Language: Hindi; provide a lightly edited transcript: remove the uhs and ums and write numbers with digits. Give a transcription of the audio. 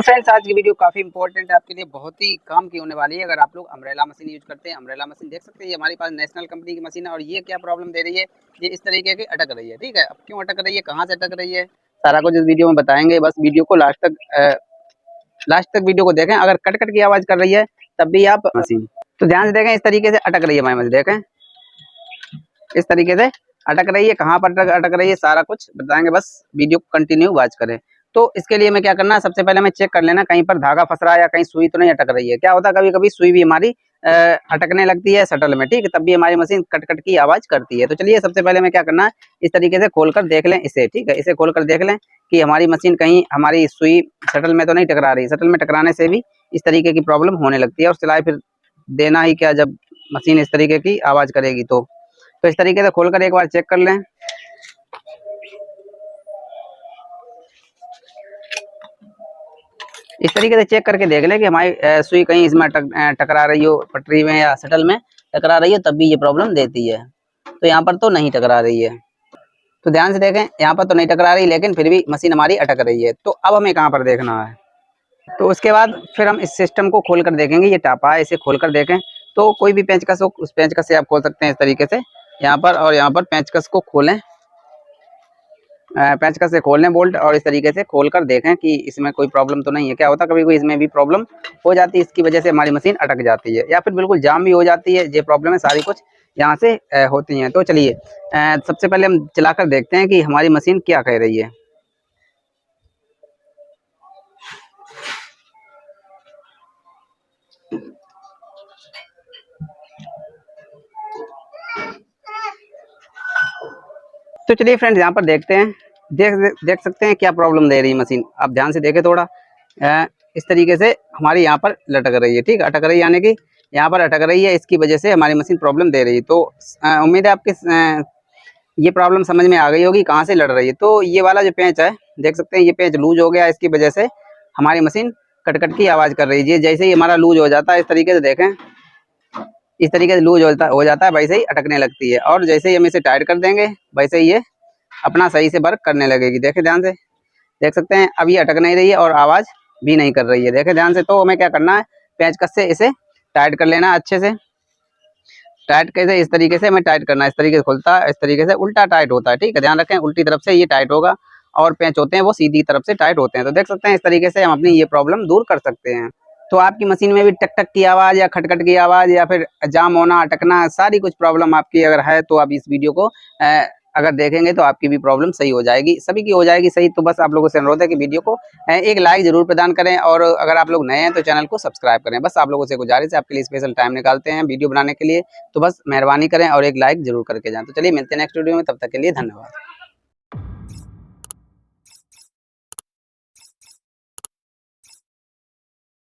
तो फ्रेंड्स आज की वीडियो काफी इंपॉर्टेंट है आपके लिए, बहुत ही काम की होने वाली है। अगर आप लोग अम्ब्रेला मशीन यूज करते हैं, अम्ब्रेला मशीन देख सकते हैं, ये हमारे पास नेशनल कंपनी की मशीन है और ये क्या प्रॉब्लम दे रही है, ये इस तरीके की अटक रही है। ठीक है, अब क्यों अटक रही है, कहाँ से अटक रही है, सारा कुछ इस वीडियो में बताएंगे। बस वीडियो को लास्ट तक वीडियो को देखें। अगर कट कट की आवाज कर रही है तब भी आप मशीन तो ध्यान से देखें। इस तरीके से अटक रही है हमारी मशीन, देखें इस तरीके से अटक रही है। कहाँ पर अटक रही है सारा कुछ बताएंगे, बस वीडियो को कंटिन्यू वॉच करें। तो इसके लिए मैं क्या करना है, सबसे पहले मैं चेक कर लेना कहीं पर धागा फंस रहा है या कहीं सुई तो नहीं अटक रही है। क्या होता है कभी कभी सुई भी हमारी अटकने लगती है शटल में, ठीक है, तब भी हमारी मशीन कट कट की आवाज करती है। तो चलिए सबसे पहले मैं क्या करना है, इस तरीके से खोल कर देख लें इसे, ठीक है, इसे खोल कर देख लें कि हमारी मशीन कहीं हमारी सुई शटल में तो नहीं टकरा रही। शटल में टकराने से भी इस तरीके की प्रॉब्लम होने लगती है और सिलाई फिर देना ही क्या जब मशीन इस तरीके की आवाज करेगी। तो इस तरीके से खोलकर एक बार चेक कर लें। इस तरीके से चेक करके देख लें कि हमारी सुई कहीं इसमें टकरा रही हो, पटरी में या शटल में टकरा रही हो, तब भी ये प्रॉब्लम देती है। तो यहाँ पर तो नहीं टकरा रही है, तो ध्यान से देखें, यहाँ पर तो नहीं टकरा रही, लेकिन फिर भी मशीन हमारी अटक रही है। तो अब हमें कहाँ पर देखना है, तो उसके बाद फिर हम इस सिस्टम को खोल कर देखेंगे। ये टापा है, इसे खोल कर देखें। तो कोई भी पेंचकस हो, उस पेंचकस से आप खोल सकते हैं इस तरीके से, यहाँ पर और यहाँ पर पेंचकस को खोलें, पेंचकस से खोल लें बोल्ट, और इस तरीके से खोल कर देखें कि इसमें कोई प्रॉब्लम तो नहीं है। क्या होता है कभी कभी इसमें भी प्रॉब्लम हो जाती है, इसकी वजह से हमारी मशीन अटक जाती है या फिर बिल्कुल जाम भी हो जाती है। ये प्रॉब्लम है सारी कुछ यहाँ से होती हैं। तो चलिए सबसे पहले हम चलाकर देखते हैं कि हमारी मशीन क्या कह रही है। तो चलिए फ्रेंड्स यहाँ पर देखते हैं, देख सकते हैं क्या प्रॉब्लम दे रही है मशीन। आप ध्यान से देखें थोड़ा, इस तरीके से हमारी यहाँ पर लटक रही है, ठीक, अटक रही है, यानी कि यहाँ पर अटक रही है, इसकी वजह से हमारी मशीन प्रॉब्लम दे रही है। तो उम्मीद है आपके ये प्रॉब्लम समझ में आ गई होगी कहाँ से लड़ रही है। तो ये वाला जो पेंच है, देख सकते हैं ये पेंच लूज हो गया, इसकी वजह से हमारी मशीन कट कट की आवाज़ कर रही है। जैसे ही हमारा लूज हो जाता है, इस तरीके से देखें, इस तरीके से लूज हो जाता है, वैसे ही अटकने लगती है। और जैसे ही हम इसे टाइट कर देंगे, वैसे ही ये अपना सही से वर्क करने लगेगी। देखें ध्यान से, देख सकते हैं अब ये अटक नहीं रही है और आवाज़ भी नहीं कर रही है। देखें ध्यान से। तो हमें क्या करना है, पेंचकस से इसे टाइट कर लेना अच्छे से। टाइट कैसे, इस तरीके से हमें टाइट करना है, इस तरीके से खुलता है, इस तरीके से उल्टा टाइट होता है, ठीक है, ध्यान रखें, उल्टी तरफ से ये टाइट होगा और पेंच होते हैं वो सीधी तरफ से टाइट होते हैं। तो देख सकते हैं इस तरीके से हम अपनी ये प्रॉब्लम दूर कर सकते हैं। तो आपकी मशीन में भी टक टक की आवाज़ या खटखट की आवाज़ या फिर जाम होना, अटकना, सारी कुछ प्रॉब्लम आपकी अगर है, तो आप इस वीडियो को अगर देखेंगे तो आपकी भी प्रॉब्लम सही हो जाएगी, सभी की हो जाएगी सही। तो बस आप लोगों से अनुरोध है कि वीडियो को एक लाइक जरूर प्रदान करें, और अगर आप लोग नए हैं तो चैनल को सब्सक्राइब करें। बस आप लोगों से गुजारिश है, आपके लिए स्पेशल टाइम निकालते हैं वीडियो बनाने के लिए, तो बस मेहरबानी करें और एक लाइक जरूर करके जाएं। तो चलिए मिलते हैं नेक्स्ट वीडियो में, तब तक के लिए धन्यवाद।